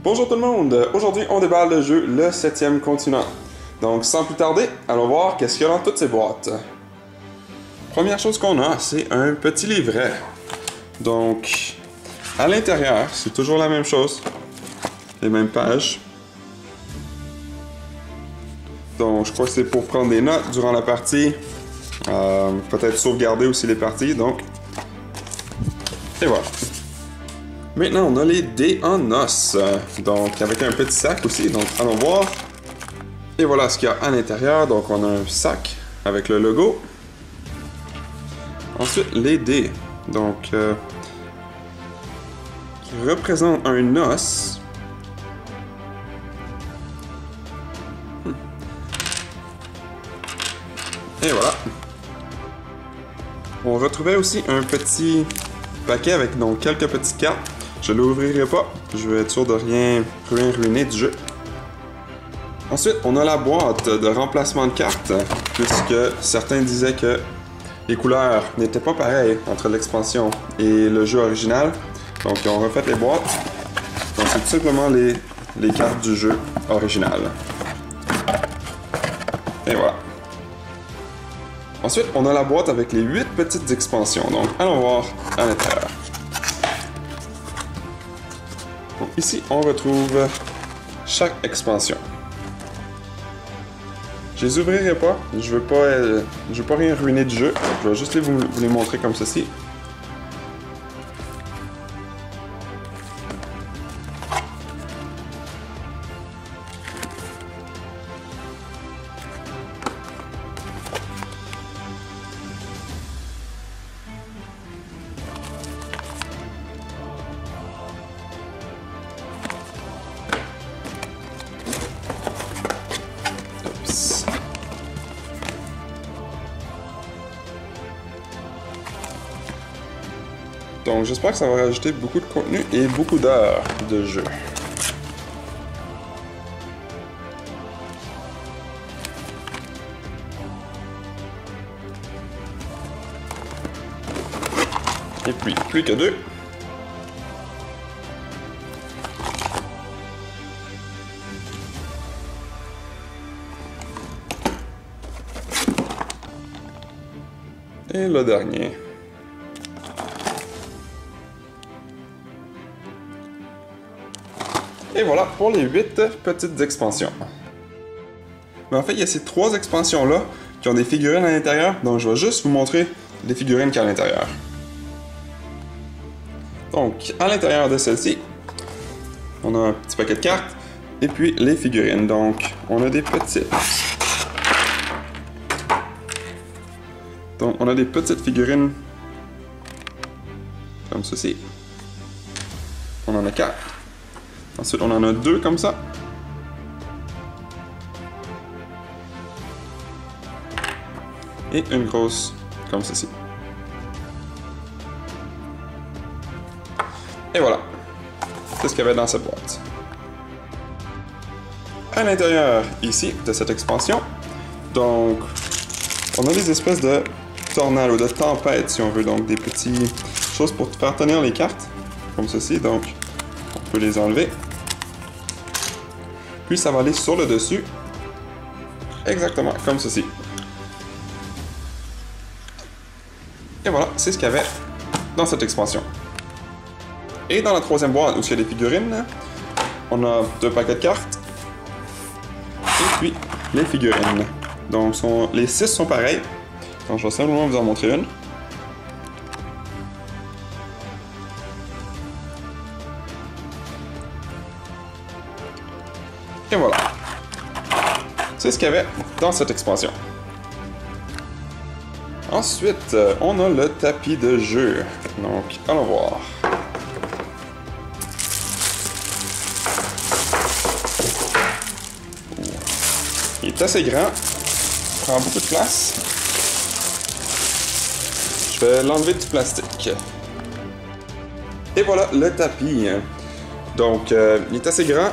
Bonjour tout le monde! Aujourd'hui, on déballe le jeu Le 7e continent. Donc, sans plus tarder, allons voir qu'est-ce qu'il y a dans toutes ces boîtes. Première chose qu'on a, c'est un petit livret. Donc, à l'intérieur, c'est toujours la même chose. Les mêmes pages. Donc, je crois que c'est pour prendre des notes durant la partie. Peut-être sauvegarder aussi les parties, donc. Et voilà. Maintenant, on a les dés en os. Donc, avec un petit sac aussi. Donc, allons voir. Et voilà ce qu'il y a à l'intérieur. Donc, on a un sac avec le logo. Ensuite, les dés. Donc, qui représentent un os. Et voilà. On retrouvait aussi un petit paquet avec donc quelques petites cartes. Je ne l'ouvrirai pas. Je vais être sûr de rien ruiner du jeu. Ensuite, on a la boîte de remplacement de cartes, puisque certains disaient que les couleurs n'étaient pas pareilles entre l'expansion et le jeu original. Donc, ils ont refait les boîtes. Donc, c'est tout simplement les cartes du jeu original. Et voilà. Ensuite, on a la boîte avec les 8 petites expansions. Donc, allons voir à l'intérieur. Donc, ici, on retrouve chaque expansion. Je les ouvrirai pas. Je veux pas rien ruiner du jeu. Donc, je vais juste vous les montrer comme ceci. Donc j'espère que ça va rajouter beaucoup de contenu et beaucoup d'heures de jeu. Et puis, plus que 2. Et le dernier. Et voilà pour les 8 petites expansions. Mais en fait, il y a ces 3 expansions-là qui ont des figurines à l'intérieur, donc je vais juste vous montrer les figurines qu'il y a à l'intérieur. Donc, à l'intérieur de celle-ci, on a un petit paquet de cartes, et puis les figurines. Donc, on a des petites. Donc, on a des petites figurines comme ceci. On en a 4. Ensuite, on en a 2 comme ça. Et une grosse comme ceci. Et voilà. C'est ce qu'il y avait dans cette boîte. À l'intérieur, ici, de cette expansion, donc, on a des espèces de tornades ou de tempêtes, si on veut. Donc, des petites choses pour faire tenir les cartes, comme ceci. Donc, on peut les enlever. Puis ça va aller sur le dessus. Exactement comme ceci. Et voilà, c'est ce qu'il y avait dans cette expansion. Et dans la troisième boîte où il y a des figurines, on a 2 paquets de cartes. Et puis les figurines. Donc les 6 sont pareils. Donc je vais simplement vous en montrer une. Et voilà. C'est ce qu'il y avait dans cette expansion. Ensuite, on a le tapis de jeu. Donc, allons voir. Il est assez grand. Il prend beaucoup de place. Je vais l'enlever du plastique. Et voilà le tapis. Donc, il est assez grand.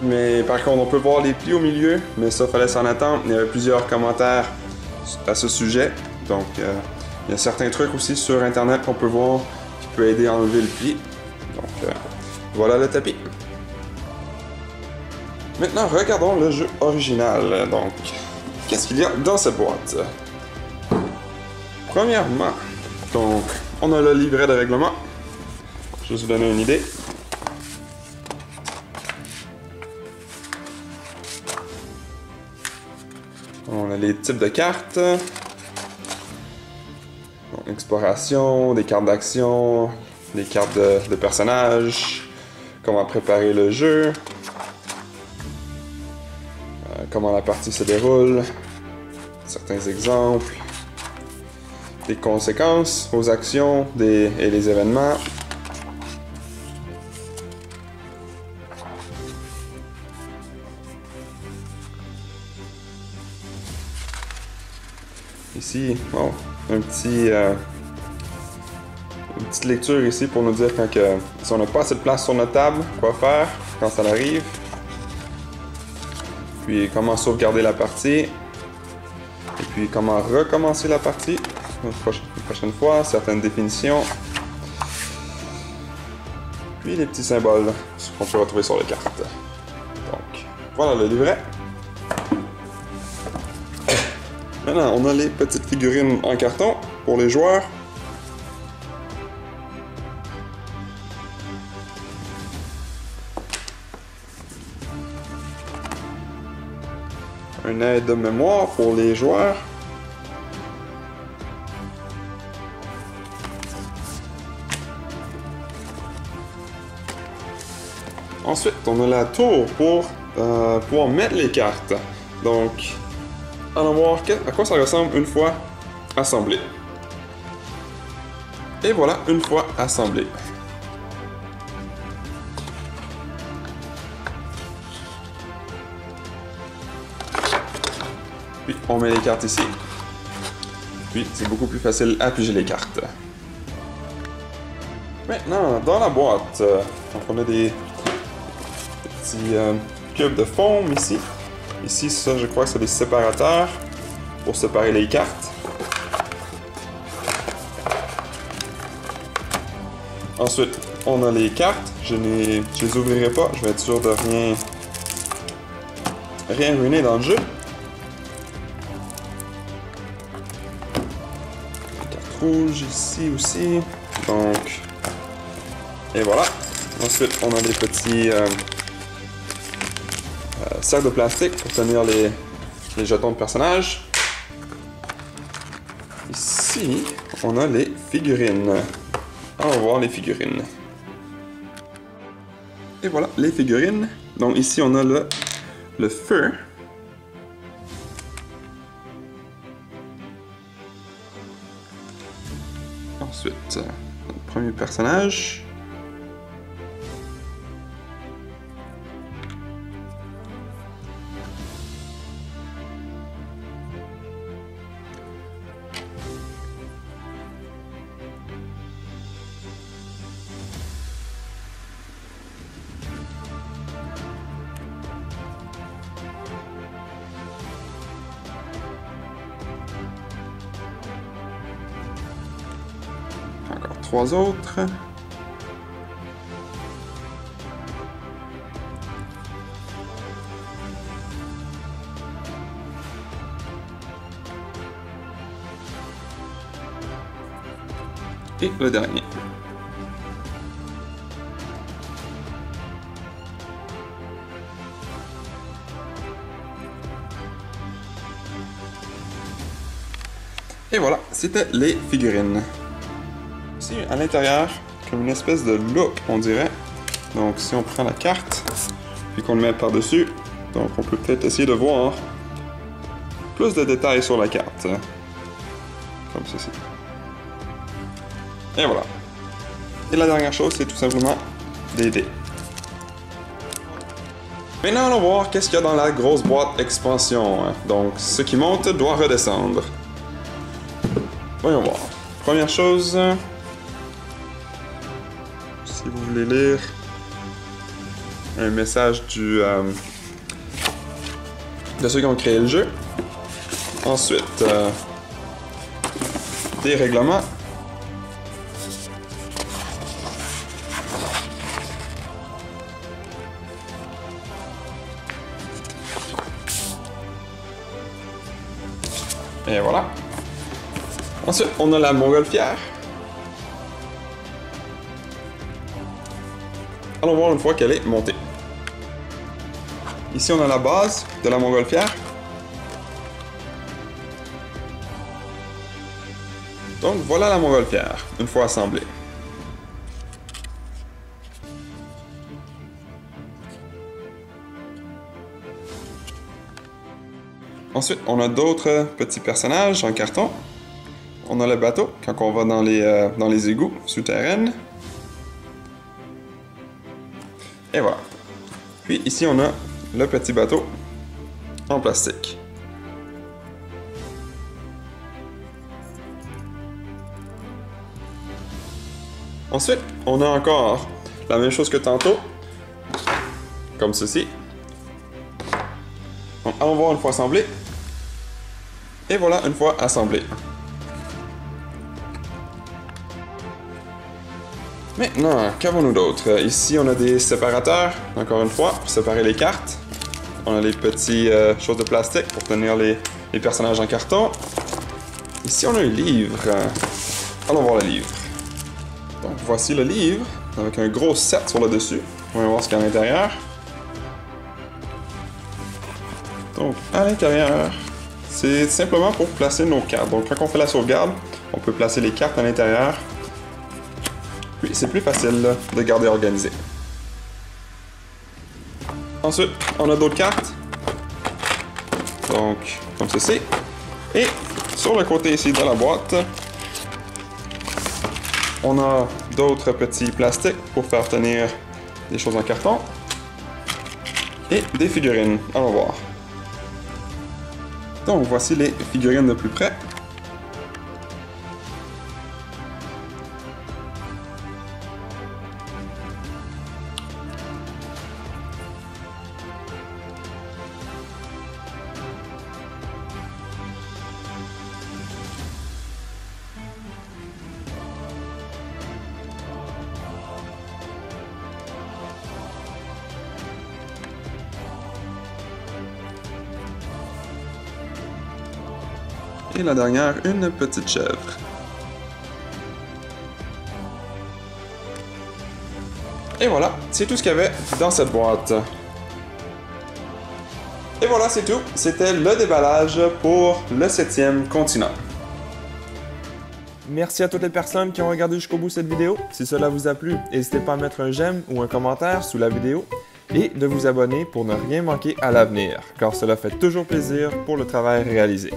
Mais par contre, on peut voir les plis au milieu, mais ça, fallait s'en attendre. Il y avait plusieurs commentaires à ce sujet. Donc, il y a certains trucs aussi sur Internet qu'on peut voir qui peut aider à enlever le pli. Donc, voilà le tapis. Maintenant, regardons le jeu original. Donc, qu'est-ce qu'il y a dans cette boîte? Premièrement, donc, on a le livret de règlement. Je vais vous donner une idée. On a les types de cartes. Donc, exploration, des cartes d'action, des cartes de personnages, comment préparer le jeu, comment la partie se déroule, certains exemples, des conséquences aux actions et les événements. Ici, bon, une petite lecture ici pour nous dire si on n'a pas assez de place sur notre table, quoi faire quand ça arrive. Puis comment sauvegarder la partie. Et puis comment recommencer la partie une prochaine fois, certaines définitions. Puis les petits symboles qu'on peut retrouver sur les cartes. Donc, voilà le livret. Maintenant, on a les petites figurines en carton pour les joueurs. Un aide de mémoire pour les joueurs. Ensuite, on a la tour pour pouvoir mettre les cartes. Donc, allons voir à quoi ça ressemble une fois assemblé. Et voilà, une fois assemblé. Puis on met les cartes ici. Puis c'est beaucoup plus facile à piger les cartes. Maintenant, dans la boîte, donc on a des petits cubes de foam ici. Ici, ça, je crois que c'est des séparateurs pour séparer les cartes. Ensuite, on a les cartes. Je les ouvrirai pas. Je vais être sûr de rien ruiner dans le jeu. Les cartes rouges ici aussi. Donc, et voilà. Ensuite, on a des petits sacs de plastique pour tenir les jetons de personnages. Ici, on a les figurines. On va voir les figurines. Et voilà, les figurines. Donc ici, on a le feu. Ensuite, notre premier personnage. Encore 3 autres. Et le dernier. Et voilà, c'était les figurines. Ici, à l'intérieur, comme une espèce de look, on dirait. Donc, si on prend la carte, puis qu'on le met par-dessus, donc on peut peut-être essayer de voir plus de détails sur la carte. Comme ceci. Et voilà. Et la dernière chose, c'est tout simplement des dés. Maintenant, allons voir qu'est-ce qu'il y a dans la grosse boîte expansion. Donc, ce qui monte doit redescendre. Voyons voir. Première chose, si vous voulez lire un message de ceux qui ont créé le jeu. Ensuite, des règlements. Et voilà. Ensuite, on a la montgolfière. Allons voir une fois qu'elle est montée. Ici, on a la base de la montgolfière. Donc, voilà la montgolfière, une fois assemblée. Ensuite, on a d'autres petits personnages en carton. On a le bateau, quand on va dans les égouts souterrains. Et voilà. Puis ici, on a le petit bateau en plastique. Ensuite, on a encore la même chose que tantôt, comme ceci. Donc, allons voir une fois assemblé. Et voilà, une fois assemblé. Maintenant, qu'avons-nous d'autre? Ici, on a des séparateurs, encore une fois, pour séparer les cartes. On a les petits choses de plastique pour tenir les personnages en carton. Ici, on a un livre. Allons voir le livre. Donc, voici le livre, avec un gros 7 sur le dessus. On va voir ce qu'il y a à l'intérieur. Donc, à l'intérieur, c'est simplement pour placer nos cartes. Donc, quand on fait la sauvegarde, on peut placer les cartes à l'intérieur. Puis, c'est plus facile de garder organisé. Ensuite, on a d'autres cartes. Donc, comme ceci. Et sur le côté ici de la boîte, on a d'autres petits plastiques pour faire tenir des choses en carton. Et des figurines. Allons voir. Donc, voici les figurines de plus près. Et la dernière, une petite chèvre. Et voilà, c'est tout ce qu'il y avait dans cette boîte. Et voilà, c'est tout. C'était le déballage pour le 7e continent. Merci à toutes les personnes qui ont regardé jusqu'au bout cette vidéo. Si cela vous a plu, n'hésitez pas à mettre un j'aime ou un commentaire sous la vidéo et de vous abonner pour ne rien manquer à l'avenir, car cela fait toujours plaisir pour le travail réalisé.